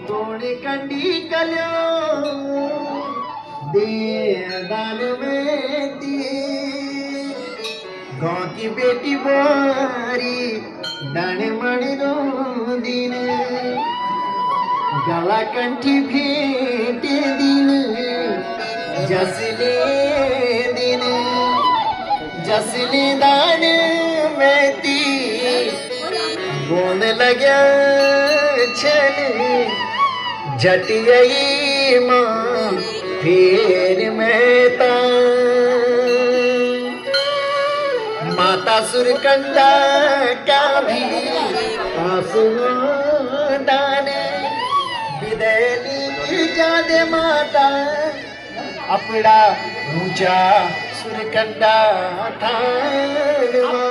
तोड़ कंडी कलियो दे दान में दी गाँव की बेटी बारी दाने मणि रो दिन गला कंठी भेटे दिन जसले दिन जसले दान में दी बोन लग्या छने जटियई मां फिर मेता माता सुरकंडा क्या भी आसुआ दाने विदेली जादे माता अपना ऊंचा सुरकंडा थानवा